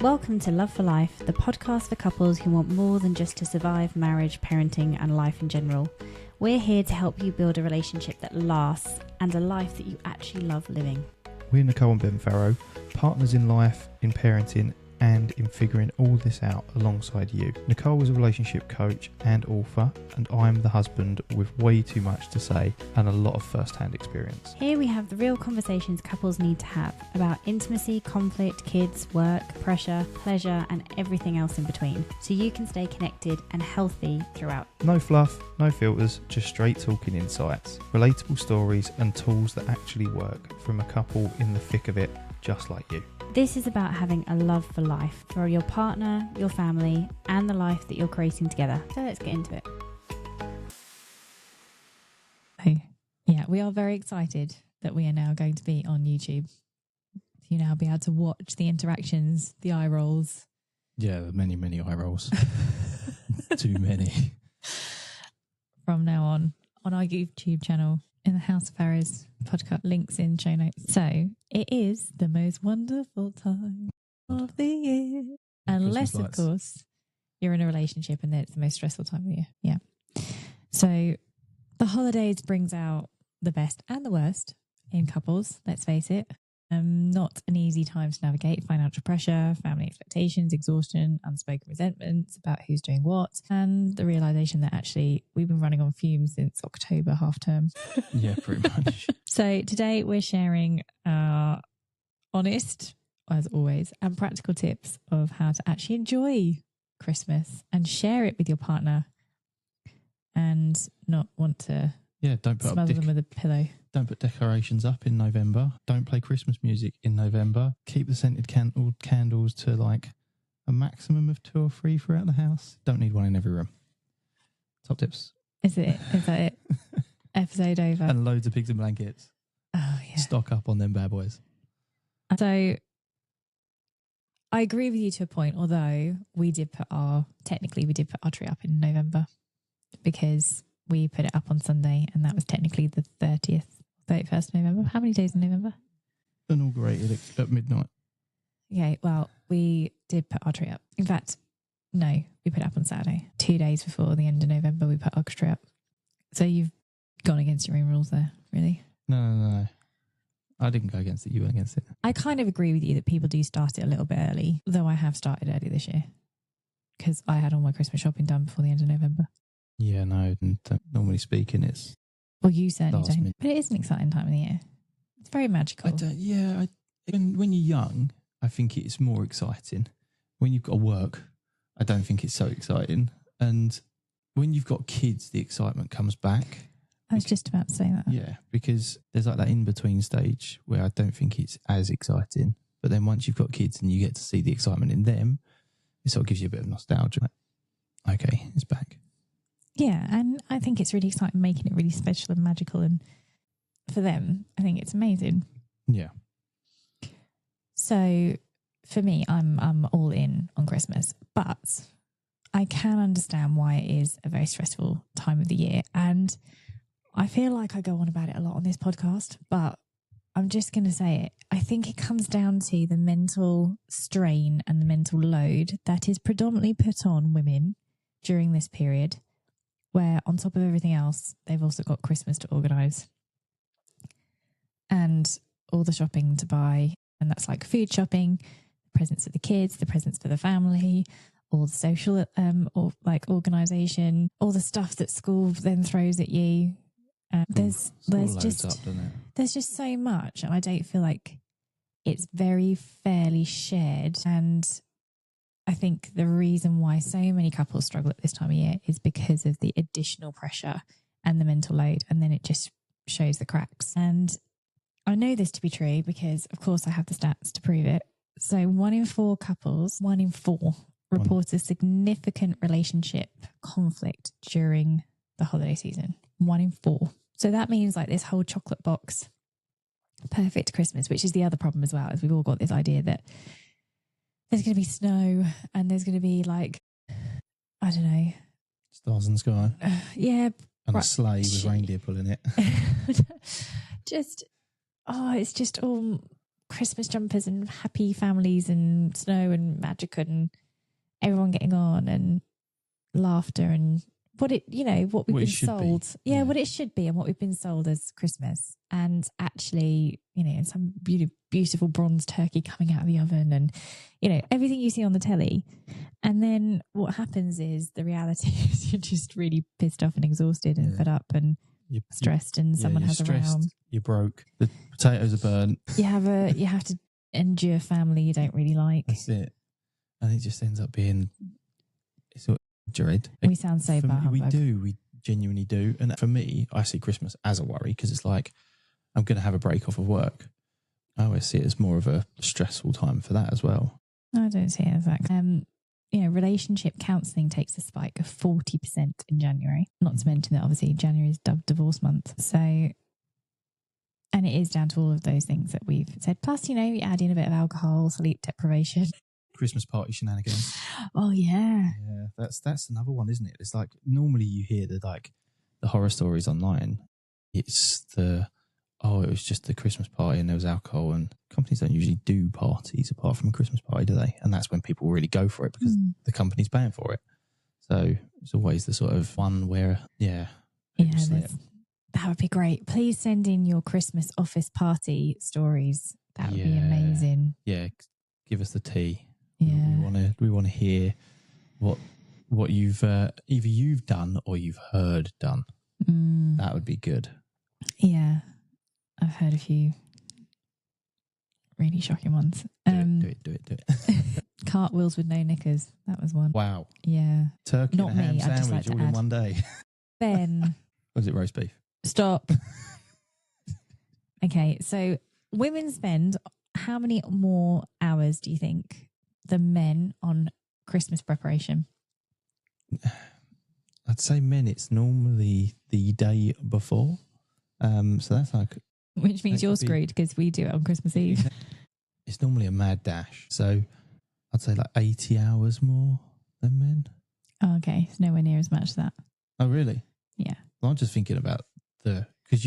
Welcome to Love for Life, the podcast for couples who want more than just to survive marriage, parenting, and life in general. We're here to help you build a relationship that lasts and a life that you actually love living. We're Nichole and Ben, partners in life, in parenting, and in figuring all this out alongside you. Nichole is a relationship coach and author, and I'm the husband with way too much to say and a lot of first-hand experience. Here we have the real conversations couples need to have about intimacy, conflict, kids, work, pressure, pleasure, and everything else in between, so you can stay connected and healthy throughout. No fluff, no filters, just straight talking insights, relatable stories, and tools that actually work from a couple in the thick of it, just like you. This is about having a love for life, for your partner, your family, and the life that you're creating together. So let's get into it. Yeah, we are very excited that we are now going to be on YouTube. You now be able to watch the interactions, the eye rolls. Yeah, many eye rolls. Too many. From now on our YouTube channel, in the House of Errors podcast, links in show notes. So it is the most wonderful time of the year. Unless, of course, you're in a relationship and then it's the most stressful time of the year. Yeah. So the holidays brings out the best and the worst in couples, let's face it. Not an easy time to navigate. Financial pressure, family expectations, exhaustion, unspoken resentments about who's doing what, and the realisation that actually we've been running on fumes since October half term. Yeah, pretty much. So today we're sharing honest, as always, and practical tips of how to actually enjoy Christmas and share it with your partner and not want to don't put smother them with a pillow. Don't put decorations up in November. Don't play Christmas music in November. Keep the scented candles to like a maximum of 2 or 3 throughout the house. Don't need one in every room. Top tips. Is that it? Episode over. And loads of pigs and blankets. Oh, yeah. Stock up on them bad boys. So I agree with you to a point, although we did put our tree up in November because we put it up on Sunday and that was technically the 31st of November. How many days in November? Inaugurated at midnight. Okay, well, we did put our tree up. In fact, no, we put it up on Saturday. 2 days before the end of November, we put our tree up. So you've gone against your own rules there, really? No. I didn't go against it. You went against it. I kind of agree with you that people do start it a little bit early, though I have started early this year because I had all my Christmas shopping done before the end of November. Yeah, no, normally speaking, it's... Well, you certainly don't. Minute. But it is an exciting time of the year. It's very magical. When you're young, I think it's more exciting. When you've got to work, I don't think it's so exciting. And when you've got kids, the excitement comes back. I was just about to say that. Yeah, because there's like that in-between stage where I don't think it's as exciting. But then once you've got kids and you get to see the excitement in them, it sort of gives you a bit of nostalgia. Like, okay, it's back. Yeah, and I think it's really exciting, making it really special and magical. And for them, I think it's amazing. Yeah. So for me, I'm all in on Christmas, but I can understand why it is a very stressful time of the year. And I feel like I go on about it a lot on this podcast, but I'm just going to say it. I think it comes down to the mental strain and the mental load that is predominantly put on women during this period, where on top of everything else, they've also got Christmas to organise and all the shopping to buy. And that's like food shopping, presents for the kids, the presents for the family, all the social organisation, all the stuff that school then throws at you. There's just so much. And I don't feel like it's very fairly shared. And I think the reason why so many couples struggle at this time of year is because of the additional pressure and the mental load, and then it just shows the cracks. And I know this to be true because, of course, I have the stats to prove it. So 1 in 4 couples, 1 in 4 report a significant relationship conflict during the holiday season. 1 in 4. So that means like this whole chocolate box, perfect Christmas, which is the other problem as well, is we've all got this idea that there's going to be snow and there's going to be like, I don't know. Stars in the sky. Yeah. And a sleigh with reindeer pulling it. It's just all Christmas jumpers and happy families and snow and magic and everyone getting on and laughter and what we've been sold. Yeah, what it should be and what we've been sold as Christmas. And actually, some beautiful bronze turkey coming out of the oven and, everything you see on the telly. And then what happens is the reality is you're just really pissed off and exhausted and fed up and you're stressed and someone has a row. You're broke. The potatoes are burnt. You have to endure family you don't really like. That's it. And it just ends up being sort of dread. We sound so bad. We do. We genuinely do. And for me, I see Christmas as a worry because it's like I'm going to have a break off of work. I always see it as more of a stressful time for that as well. I don't see it as that. Relationship counselling takes a spike of 40% in January. Not to mention that obviously January is dubbed divorce month. So, and it is down to all of those things that we've said. Plus, you add in a bit of alcohol, sleep deprivation. Christmas party shenanigans. Oh, yeah. Yeah, that's another one, isn't it? It's like normally you hear the horror stories online. It's it was just the Christmas party and there was alcohol, and companies don't usually do parties apart from a Christmas party, do they? And that's when people really go for it because the company's paying for it. So it's always the sort of one where, that would be great. Please send in your Christmas office party stories. That would be amazing. Yeah, give us the tea. Yeah, we want to hear what you've either you've done or you've heard done. That would be good. Yeah. I've heard a few really shocking ones. Do it. Cartwheels with no knickers. That was one. Wow. Yeah. Turkey Not and a ham me. I'd just sandwich like to all in add. one day. Ben. Was it roast beef? Stop. Okay, so women spend how many more hours do you think than men on Christmas preparation? I'd say men, it's normally the day before. So that's like... Which means you're screwed because we do it on Christmas Eve. It's normally a mad dash. So I'd say like 80 hours more than men. Oh, okay. It's nowhere near as much as that. Oh, really? Yeah. Well, I'm just thinking about because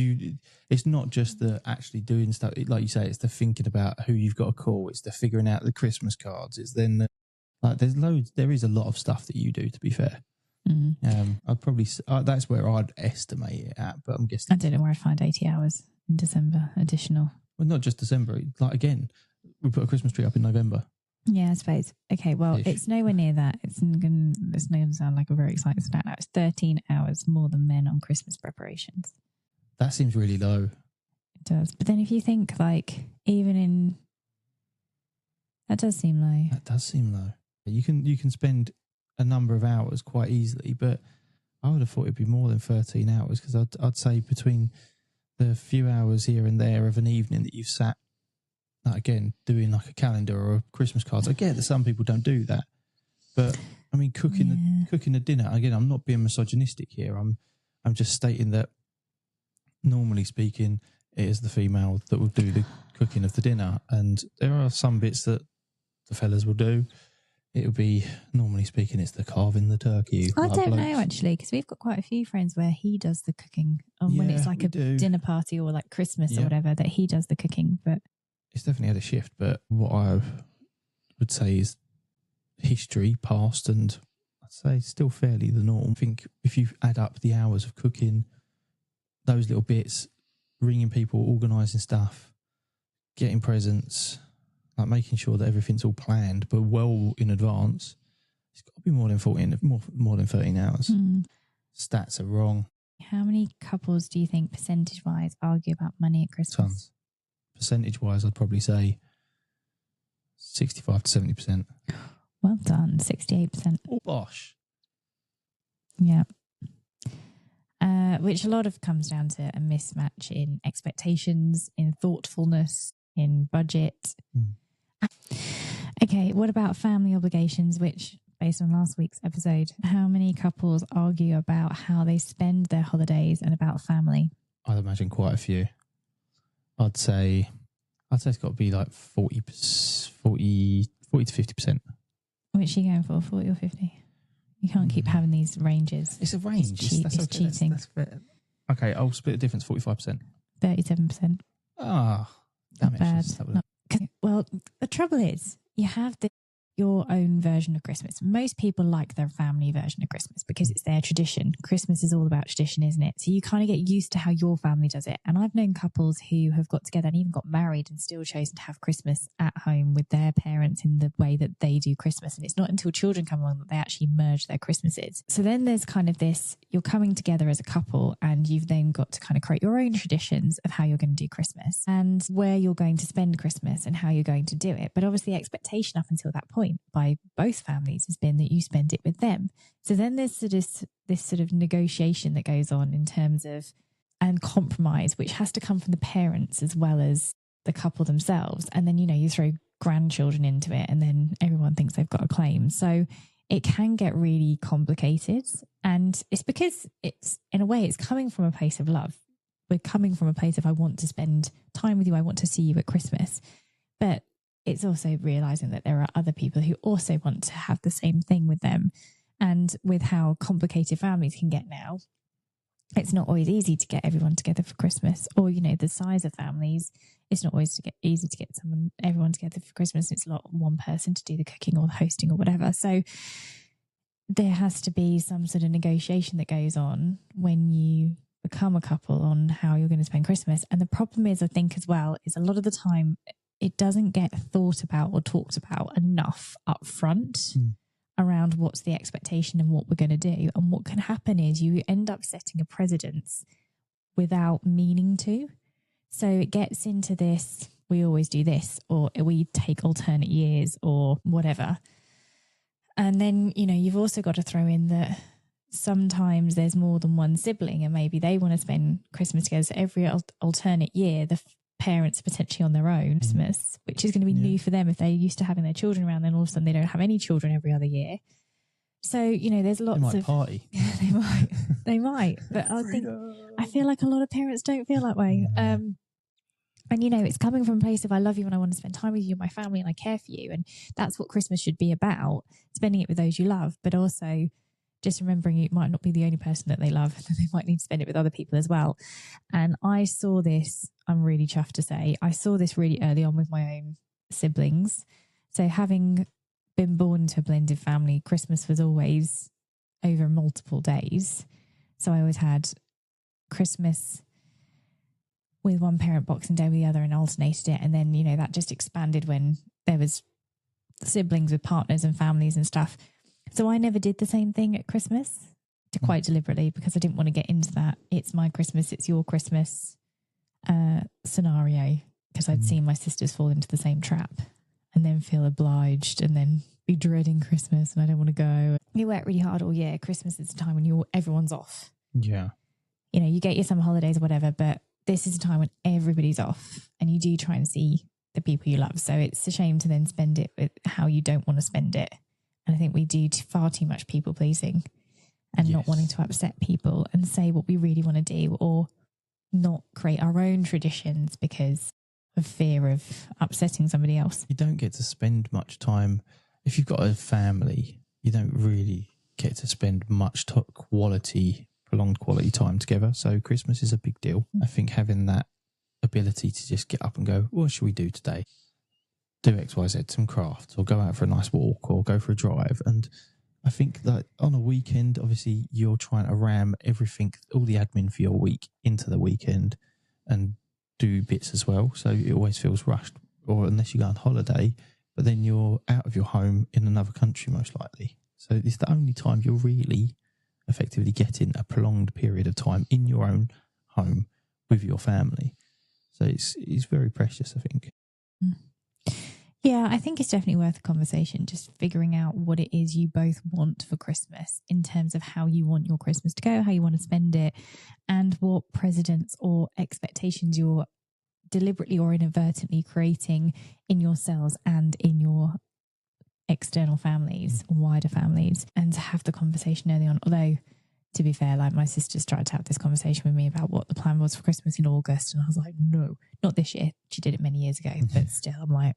it's not just the actually doing stuff. Like you say, it's the thinking about who you've got to call. It's the figuring out the Christmas cards. It's then there is a lot of stuff that you do, to be fair. I'd probably that's where I'd estimate it at, but I'm guessing I don't know where I'd find 80 hours in December additional. Well, not just December. Like again, we put a Christmas tree up in November. Yeah, I suppose. Okay, well, It's nowhere near that. It's going to sound like a very exciting stat now. It's 13 hours more than men on Christmas preparations. That seems really low. It does. But then if you think that does seem low. That does seem low. You can spend a number of hours quite easily, but I would have thought it'd be more than 13 hours because I'd say between the few hours here and there of an evening that you've sat, again, doing like a calendar or a Christmas cards. I get that some people don't do that, but I mean, cooking the dinner. Again, I'm not being misogynistic here. I'm just stating that normally speaking, it is the female that will do the cooking of the dinner, and there are some bits that the fellas will do. It'll be, normally speaking, it's the carving the turkey. I don't know, actually, because we've got quite a few friends where he does the cooking when it's like a dinner party or like Christmas or whatever, that he does the cooking. But it's definitely had a shift. But what I would say is history, past, and I'd say still fairly the norm. I think if you add up the hours of cooking, those little bits, ringing people, organising stuff, getting presents, like making sure that everything's all planned but well in advance, it's got to be more than 13 hours. Stats are wrong. How many couples do you think percentage-wise argue about money at Christmas? Tons. Percentage-wise, I'd probably say 65 to 70%. Well done, 68%. Oh, bosh. Yeah. Which a lot of comes down to a mismatch in expectations, in thoughtfulness, in budget. Okay, what about family obligations, which, based on last week's episode, how many couples argue about how they spend their holidays and about family? I'd imagine quite a few. I'd say it's got to be like 40 to 50%. Which are you going for, 40 or 50? You can't keep having these ranges. It's a range. It's cheating. That's fair. Okay, I'll split the difference, 45%. 37%. Ah, damn it. Bad. Well, the trouble is you have your own version of Christmas. Most people like their family version of Christmas because it's their tradition. Christmas is all about tradition, isn't it? So you kind of get used to how your family does it. And I've known couples who have got together and even got married and still chosen to have Christmas at home with their parents in the way that they do Christmas. And it's not until children come along that they actually merge their Christmases. So then there's kind of this, you're coming together as a couple and you've then got to kind of create your own traditions of how you're going to do Christmas and where you're going to spend Christmas and how you're going to do it. But obviously the expectation up until that point by both families has been that you spend it with them. So then there's this sort of negotiation that goes on in terms of, and compromise, which has to come from the parents as well as the couple themselves. And then, you throw grandchildren into it and then everyone thinks they've got a claim. So it can get really complicated. And it's because it's, in a way, it's coming from a place of love. We're coming from a place of, I want to spend time with you. I want to see you at Christmas. But it's also realizing that there are other people who also want to have the same thing with them. And with how complicated families can get now, it's not always easy to get everyone together for Christmas. Or, the size of families, it's not always easy to get everyone together for Christmas. It's a lot on one person to do the cooking or the hosting or whatever. So there has to be some sort of negotiation that goes on when you become a couple on how you're going to spend Christmas. And the problem is, I think as well, is a lot of the time it doesn't get thought about or talked about enough up front around what's the expectation and what we're going to do. And what can happen is you end up setting a precedence without meaning to. So it gets into this, we always do this, or we take alternate years or whatever. And then, you've also got to throw in that sometimes there's more than one sibling and maybe they want to spend Christmas together. So every alternate year, the parents are potentially on their own Christmas, which is going to be new for them if they're used to having their children around, then all of a sudden they don't have any children every other year. So, there's lots of party. Yeah, they might. But I feel like a lot of parents don't feel that way. And it's coming from a place of, I love you and I want to spend time with you and my family and I care for you. And that's what Christmas should be about, spending it with those you love, but also just remembering you might not be the only person that they love. They might need to spend it with other people as well. And I saw this, I'm really chuffed to say, I saw this really early on with my own siblings. So having been born to a blended family, Christmas was always over multiple days. So I always had Christmas with one parent, Boxing Day with the other, and alternated it. And then, that just expanded when there was siblings with partners and families and stuff. So I never did the same thing at Christmas, quite deliberately, because I didn't want to get into that it's my Christmas, it's your Christmas scenario, because I'd seen my sisters fall into the same trap and then feel obliged and then be dreading Christmas and I don't want to go. You work really hard all year. Christmas is the time when everyone's off. Yeah. You get your summer holidays or whatever, but this is a time when everybody's off and you do try and see the people you love. So it's a shame to then spend it with how you don't want to spend it. And I think we do far too much people pleasing and not wanting to upset people and say what we really want to do, or not create our own traditions because of fear of upsetting somebody else. You don't get to spend much time. If you've got a family, you don't really get to spend much prolonged quality time together. So Christmas is a big deal. I think having that ability to just get up and go, what should we do today? Do X, Y, Z, some crafts, or go out for a nice walk, or go for a drive. And I think that on a weekend, obviously, you're trying to ram everything, all the admin for your week into the weekend and do bits as well. So it always feels rushed, or unless you go on holiday, but then you're out of your home in another country, most likely. So it's the only time you're really effectively getting a prolonged period of time in your own home with your family. So it's very precious, I think. Yeah, I think it's definitely worth a conversation, just figuring out what it is you both want for Christmas in terms of how you want your Christmas to go, how you want to spend it, and what precedents or expectations you're deliberately or inadvertently creating in yourselves and in your external families, wider families, and to have the conversation early on. Although, to be fair, like my sisters tried to have this conversation with me about what the plan was for Christmas in August, and I was like, no, not this year. She did it many years ago, but still, I'm like,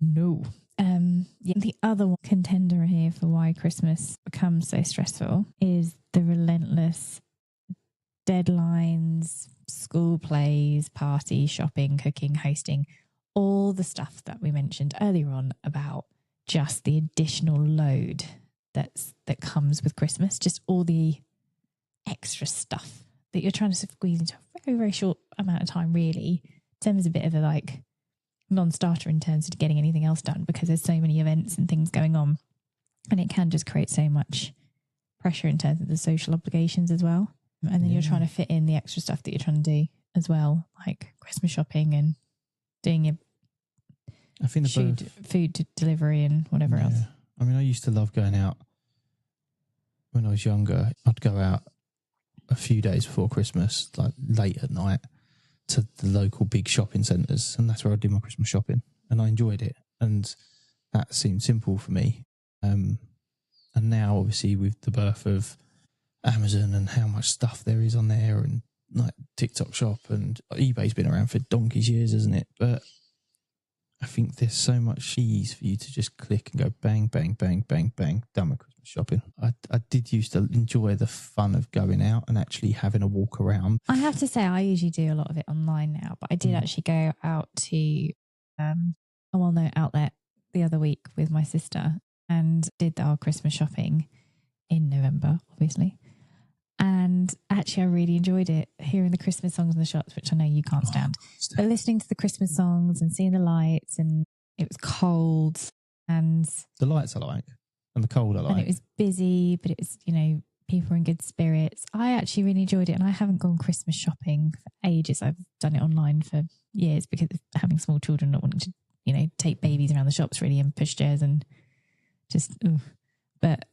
no. The other contender here for why Christmas becomes so stressful is the relentless deadlines, school plays, parties, shopping, cooking, hosting, all the stuff that we mentioned earlier on about just the additional load that comes with Christmas, just all the extra stuff that you're trying to squeeze into a very, very short amount of time, really. December's a bit of a like non-starter in terms of getting anything else done because there's so many events and things going on, and it can just create so much pressure in terms of the social obligations as well. And then you're trying to fit in the extra stuff that you're trying to do as well, like Christmas shopping and doing your food delivery and whatever else. I mean, I used to love going out when I was younger. I'd go out a few days before Christmas, like late at night, to the local big shopping centres, and that's where I did my Christmas shopping, and I enjoyed it, and that seemed simple for me. And now, obviously, with the birth of Amazon and how much stuff there is on there, and like TikTok Shop, and eBay's been around for donkey's years, hasn't it? But I think there's so much ease for you to just click and go bang, bang, bang, bang, bang, done with Christmas shopping. I did used to enjoy the fun of going out and actually having a walk around. I have to say, I usually do a lot of it online now, but I did actually go out to a well-known outlet the other week with my sister and did our Christmas shopping in November, obviously. And actually, I really enjoyed it, hearing the Christmas songs in the shops, which I know you can't stand. But listening to the Christmas songs and seeing the lights, and it was cold. And the lights I like, and the cold I like. And it was busy, but it was, you know, people were in good spirits. I actually really enjoyed it, and I haven't gone Christmas shopping for ages. I've done it online for years because of having small children, not wanting to, you know, take babies around the shops really and push chairs and just, but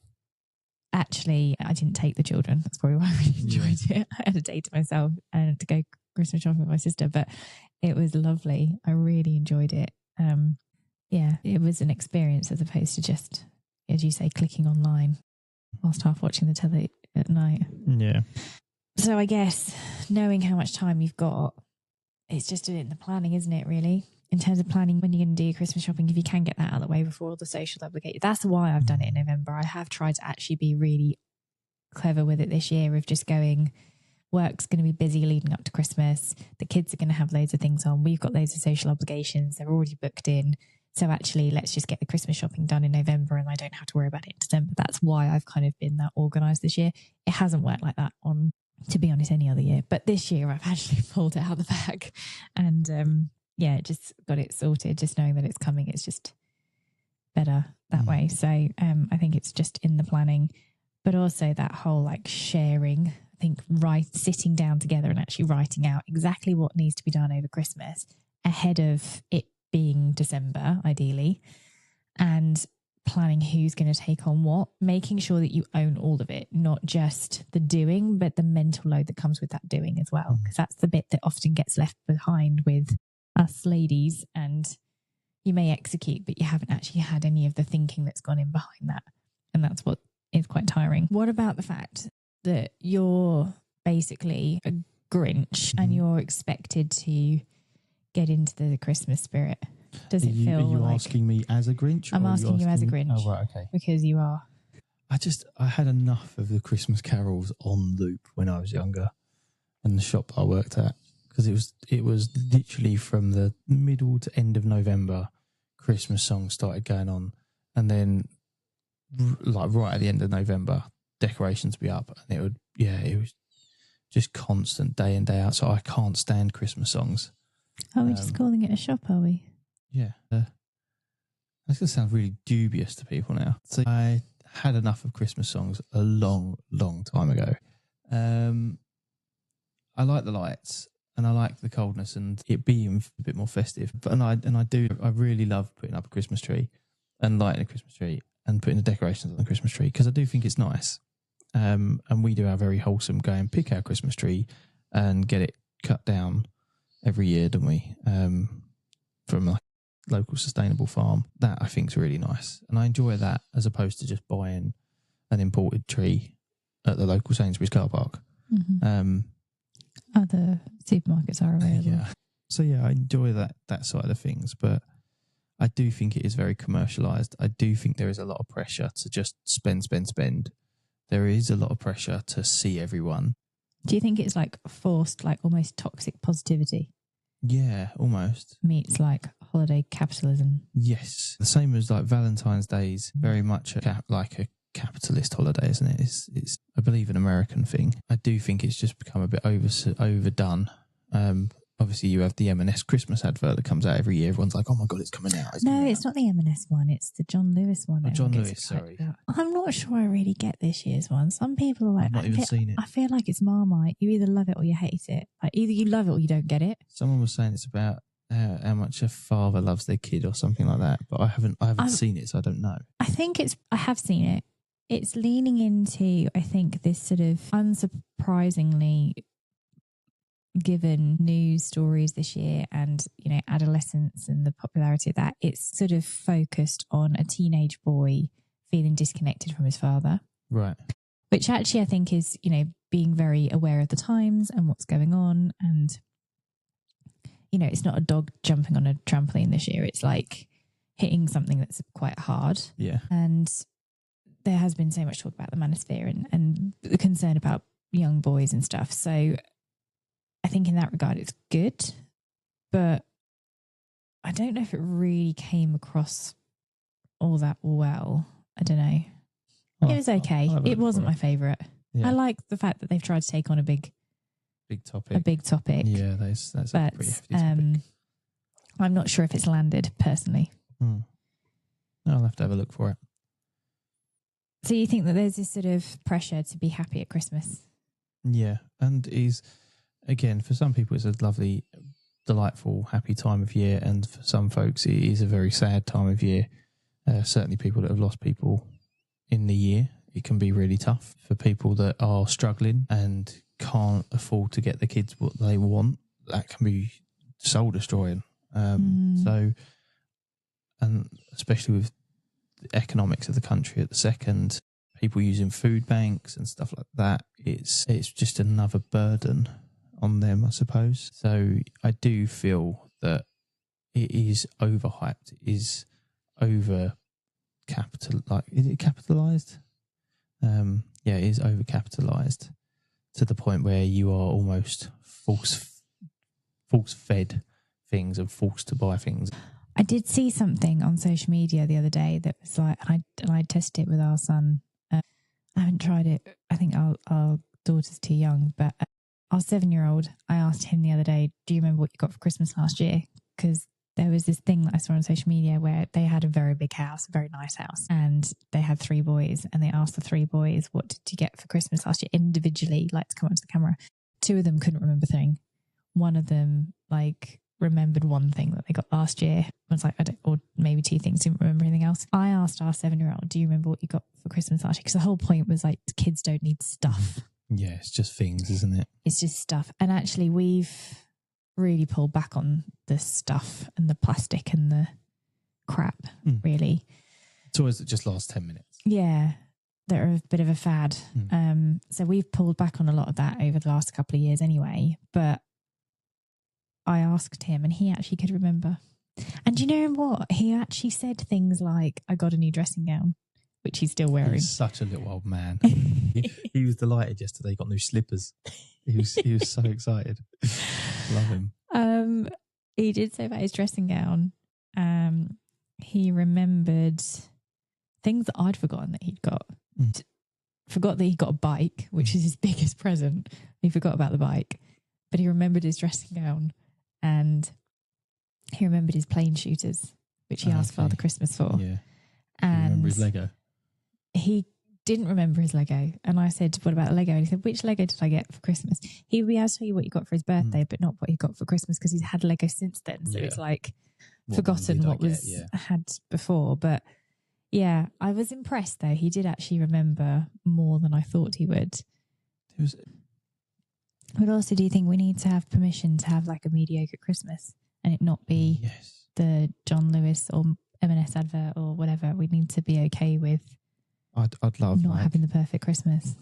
actually, I didn't take the children. That's probably why I really enjoyed it. I had a day to myself and to go Christmas shopping with my sister, but it was lovely. I really enjoyed it. Yeah, it was an experience as opposed to just, as you say, clicking online whilst half watching the telly at night. Yeah. So I guess knowing how much time you've got, it's just in the planning, isn't it, really? In terms of planning when you're going to do your Christmas shopping, if you can get that out of the way before all the social obligations. That's why I've done it in November. I have tried to actually be really clever with it this year of just going, work's going to be busy leading up to Christmas. The kids are going to have loads of things on. We've got loads of social obligations. They're already booked in. So actually, let's just get the Christmas shopping done in November and I don't have to worry about it in December. That's why I've kind of been that organised this year. It hasn't worked like that on, to be honest, any other year. But this year I've actually pulled it out of the bag and yeah, just got it sorted. Just knowing that it's coming, it's just better that way. So I think it's just in the planning, but also that whole like sharing, I think sitting down together and actually writing out exactly what needs to be done over Christmas ahead of it being December, ideally, and planning who's going to take on what, making sure that you own all of it, not just the doing, but the mental load that comes with that doing as well. Because that's the bit that often gets left behind with us ladies, and you may execute, but you haven't actually had any of the thinking that's gone in behind that. And that's what is quite tiring. What about the fact that you're basically a Grinch and you're expected to get into the Christmas spirit? Does it feel Are you like... asking me as a Grinch? I'm asking you as a Grinch. Oh, right, okay. Because you are. I had enough of the Christmas carols on loop when I was younger and the shop I worked at. Because it was literally from the middle to end of November, Christmas songs started going on, and then like right at the end of November, decorations would be up, and it was just constant day in day out. So I can't stand Christmas songs. Are we just calling it a shop? Are we? Yeah, that's gonna sound really dubious to people now. So I had enough of Christmas songs a long, long time ago. I like the lights. And I like the coldness and it being a bit more festive. But I really love putting up a Christmas tree and lighting a Christmas tree and putting the decorations on the Christmas tree because I do think it's nice. And we do our very wholesome go and pick our Christmas tree and get it cut down every year, don't we? From like a local sustainable farm. That I think is really nice. And I enjoy that as opposed to just buying an imported tree at the local Sainsbury's car park. Mm-hmm. Other supermarkets are available. Yeah. So yeah, I enjoy that side of things, but I do think it is very commercialised. I do think there is a lot of pressure to just spend. There is a lot of pressure to see everyone. Do you think it's like forced, like almost toxic positivity? Yeah, almost. meets like holiday capitalism. Yes. The same as like Valentine's Day is very much like a capitalist holiday, isn't it? It's I believe an American thing. I do think it's just become a bit overdone. Obviously you have the M&S Christmas advert that comes out every year. Everyone's like, oh my God, it's coming out. It's not the M&S one. It's the John Lewis one. Oh, John Lewis, sorry. I'm not sure I really get this year's one. Some people are like, I've not even seen it. I feel like it's Marmite. You either love it or you hate it. Like either you love it or you don't get it. Someone was saying it's about how much a father loves their kid or something like that, but I haven't seen it, so I don't know. I have seen it. It's leaning into, I think, this sort of unsurprisingly, given news stories this year and, you know, adolescence and the popularity of that, it's sort of focused on a teenage boy feeling disconnected from his father. Right. Which actually I think is, you know, being very aware of the times and what's going on. And, you know, it's not a dog jumping on a trampoline this year. It's like hitting something that's quite hard. Yeah. And there has been so much talk about the manosphere and the concern about young boys and stuff. So I think in that regard, it's good, but I don't know if it really came across all that well. I don't know. It was okay. It wasn't my favourite. Yeah. I like the fact that they've tried to take on a big topic. Yeah, that's a pretty hefty topic. I'm not sure if it's landed personally. I'll have to have a look for it. So you think that there's this sort of pressure to be happy at Christmas? Yeah, and again, for some people it's a lovely, delightful, happy time of year, and for some folks it is a very sad time of year. Certainly people that have lost people in the year, it can be really tough. For people that are struggling and can't afford to get the kids what they want, that can be soul destroying. So, and especially with the economics of the country at the second, people using food banks and stuff like that, it's just another burden on them, I suppose. So I do feel that it is overhyped, is over is it capitalized? Yeah, it is over capitalized to the point where you are almost force fed things and forced to buy things. I did see something on social media the other day that was like, and I tested it with our son. I haven't tried it. I think our daughter's too young, but our 7-year-old, I asked him the other day, do you remember what you got for Christmas last year? Because there was this thing that I saw on social media where they had a very big house, a very nice house, and they had 3 boys, and they asked the 3 boys, what did you get for Christmas last year individually, like to come up to the camera. 2 of them couldn't remember a thing. One of them remembered one thing that they got last year. I was like, or maybe 2 things, didn't remember anything else. I asked our 7-year-old, do you remember what you got for Christmas last year? Because the whole point was like, kids don't need stuff. Yeah, it's just things, isn't it? It's just stuff. And actually we've really pulled back on the stuff and the plastic and the crap, really. It's always just last 10 minutes. Yeah, they're a bit of a fad. So we've pulled back on a lot of that over the last couple of years anyway. But I asked him and he actually could remember. And you know what? He actually said things like, I got a new dressing gown, which he's still wearing. He's such a little old man. he was delighted yesterday. He got new slippers. He was so excited. Love him. He did say about his dressing gown. He remembered things that I'd forgotten that he'd got. Forgot that he got a bike, which is his biggest present. He forgot about the bike, but he remembered his dressing gown, and he remembered his plane shooters, which he asked Father Christmas for. Yeah. And remember his Lego? He didn't remember his Lego. And I said, what about the Lego? And he said, which Lego did I get for Christmas? He would be able to tell you what you got for his birthday, but not what he got for Christmas, because he's had Lego since then. So it's like forgotten what was had before. But yeah, I was impressed though. He did actually remember more than I thought he would. But also, do you think we need to have permission to have like a mediocre Christmas and it not be the John Lewis or M&S advert or whatever? We need to be okay with I'd love not having the perfect Christmas.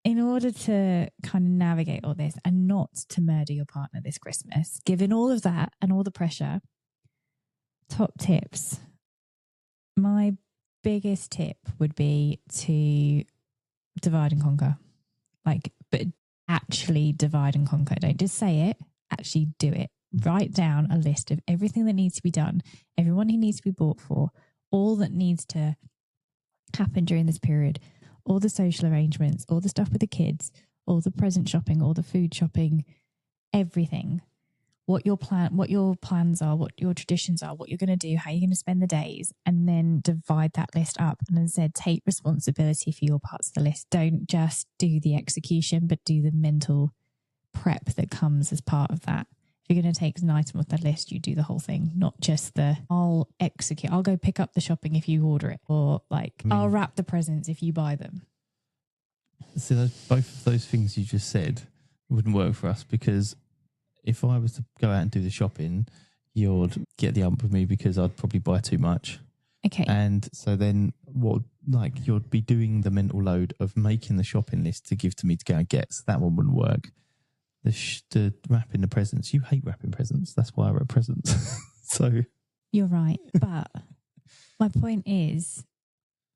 In order to kind of navigate all this and not to murder your partner this Christmas, given all of that and all the pressure, top tips. My biggest tip would be to divide and conquer. But actually divide and conquer. Don't just say it, actually do it. Write down a list of everything that needs to be done, everyone who needs to be bought for, all that needs to happen during this period, all the social arrangements, all the stuff with the kids, all the present shopping, all the food shopping, everything. What your plans are, what your traditions are, what you're going to do, how you're going to spend the days, and then divide that list up. And as I said, take responsibility for your parts of the list. Don't just do the execution, but do the mental prep that comes as part of that. If you're going to take an item off the list, you do the whole thing, not just I'll execute. I'll go pick up the shopping if you order it, or I'll wrap the presents if you buy them. So both of those things you just said wouldn't work for us, because if I was to go out and do the shopping, you'd get the ump with me because I'd probably buy too much. Okay. And so then you'd be doing the mental load of making the shopping list to give to me to go and get. So that one wouldn't work. The wrapping the presents. You hate wrapping presents. That's why I wrap presents. So you're right. But my point is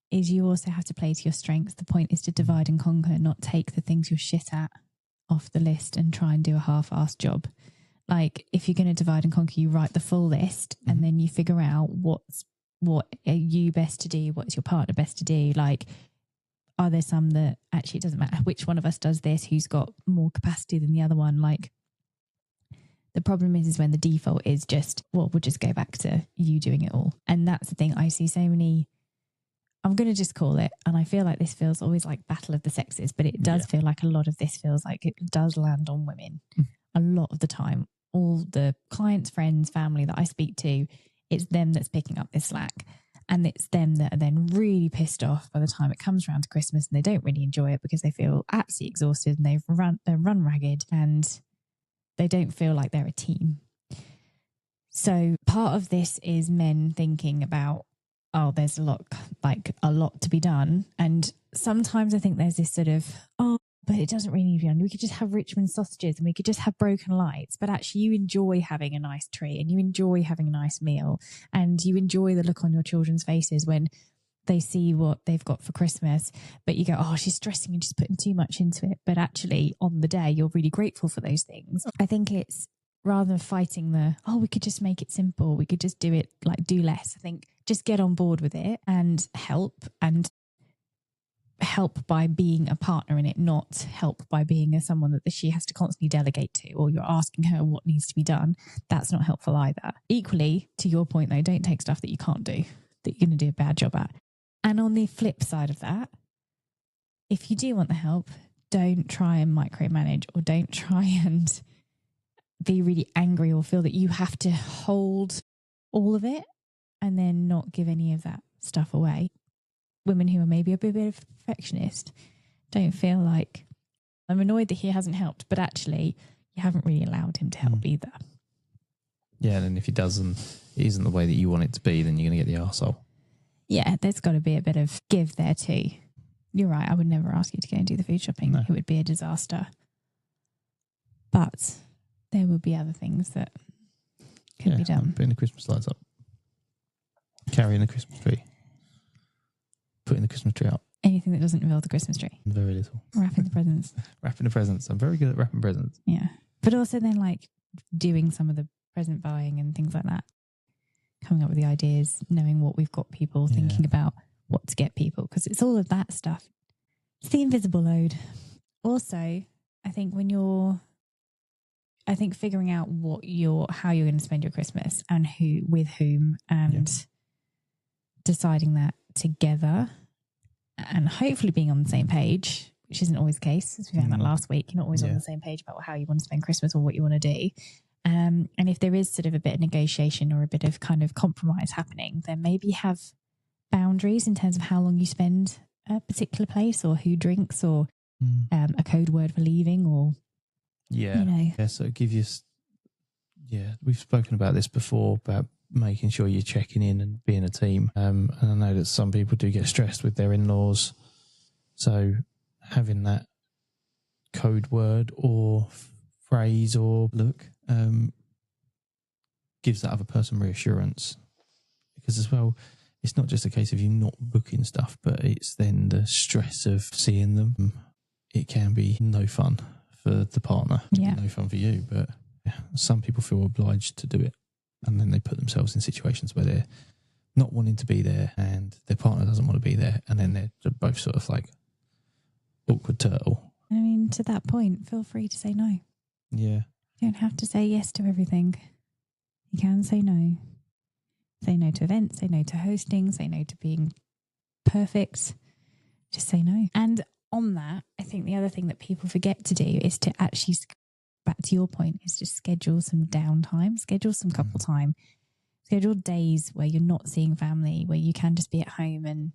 you also have to play to your strengths. The point is to divide and conquer, not take the things you're shit at off the list and try and do a half-assed job. Like, if you're going to divide and conquer, you write the full list and then you figure out what are you best to do, what's your partner best to do. Like, are there some that actually it doesn't matter which one of us does this, who's got more capacity than the other one? Like, the problem is when the default is just, well, we'll just go back to you doing it all. And that's the thing. I see so many, I'm going to just call it, and I feel like this feels always like battle of the sexes, but it does feel like a lot of this feels like it does land on women a lot of the time. All the clients, friends, family that I speak to, it's them that's picking up this slack. And it's them that are then really pissed off by the time it comes around to Christmas, and they don't really enjoy it because they feel absolutely exhausted and they're run ragged and they don't feel like they're a team. So part of this is men thinking about, oh, there's a lot to be done. And sometimes I think there's this sort of, oh, but it doesn't really need to be done. We could just have Richmond sausages and we could just have broken lights. But actually you enjoy having a nice tree and you enjoy having a nice meal and you enjoy the look on your children's faces when they see what they've got for Christmas. But you go, oh, she's stressing and she's putting too much into it. But actually on the day, you're really grateful for those things. I think it's rather than fighting we could just make it simple. We could just do it, do less. I think just get on board with it and help by being a partner in it, not help by being someone that she has to constantly delegate to, or you're asking her what needs to be done. That's not helpful either. Equally, to your point though, don't take stuff that you can't do, that you're going to do a bad job at. And on the flip side of that, if you do want the help, don't try and micromanage, or don't try and be really angry or feel that you have to hold all of it and then not give any of that stuff away. Women who are maybe a bit of perfectionist don't feel like, I'm annoyed that he hasn't helped, but actually you haven't really allowed him to help either. Yeah, and if he doesn't, it isn't the way that you want it to be, then you're going to get the arsehole. Yeah, there's got to be a bit of give there too. You're right, I would never ask you to go and do the food shopping. No. It would be a disaster. But there would be other things that could be done. Putting the Christmas lights up. Carrying the Christmas tree. Putting the Christmas tree up. Anything that doesn't involve the Christmas tree. Very little. Wrapping the presents. Wrapping the presents. I'm very good at wrapping presents. Yeah. But also then doing some of the present buying and things like that. Coming up with the ideas, knowing what we've got people, thinking about what to get people. Because it's all of that stuff. It's the invisible load. Also, I think figuring out how you're going to spend your Christmas and with whom, and deciding that together, and hopefully being on the same page, which isn't always the case, as we found that last week. You're not always on the same page about how you want to spend Christmas or what you want to do. And if there is sort of a bit of negotiation or a bit of kind of compromise happening, then maybe have boundaries in terms of how long you spend at a particular place, or who drinks, or a code word for leaving, or so give you we've spoken about this before, about making sure you're checking in and being a team, and I know that some people do get stressed with their in-laws, so having that code word or phrase or look gives that other person reassurance, because as well, it's not just a case of you not booking stuff, but it's then the stress of seeing them. It can be no fun for the partner. It can be no fun for you, but Some people feel obliged to do it, and then they put themselves in situations where they're not wanting to be there and their partner doesn't want to be there, and then they're both sort of like awkward turtle. I mean, to that point, feel free to say no. Yeah. You don't have to say yes to everything. You can say no. Say no to events, say no to hosting, say no to being perfect. Just say no. And on that, I think the other thing that people forget to do is to actually, back to your point, is just schedule some downtime, schedule some couple time, schedule days where you're not seeing family, where you can just be at home and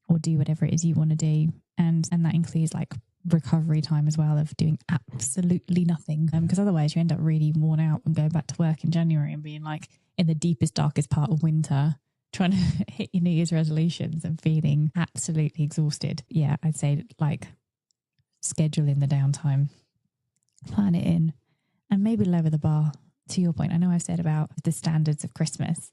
or do whatever it is you want to do. And that includes like recovery time as well, of doing absolutely nothing, because otherwise you end up really worn out and going back to work in January and being like in the deepest, darkest part of winter, trying to hit your New Year's resolutions and feeling absolutely exhausted. Yeah, I'd say like schedule in the downtime, plan it in, and maybe lower the bar. To your point, I know I've said about the standards of Christmas.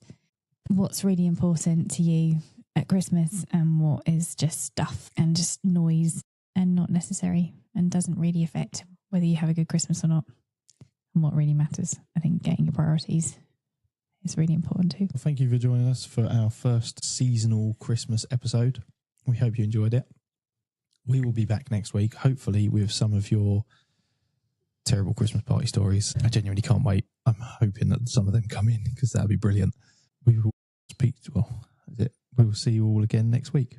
What's really important to you at Christmas and what is just stuff and just noise and not necessary and doesn't really affect whether you have a good Christmas or not, and what really matters. I think getting your priorities is really important too. Well, thank you for joining us for our first seasonal Christmas episode. We hope you enjoyed it. We will be back next week, hopefully with some of your terrible Christmas party stories. I genuinely can't wait. I'm hoping that some of them come in because that'd be brilliant. We will we will see you all again next week.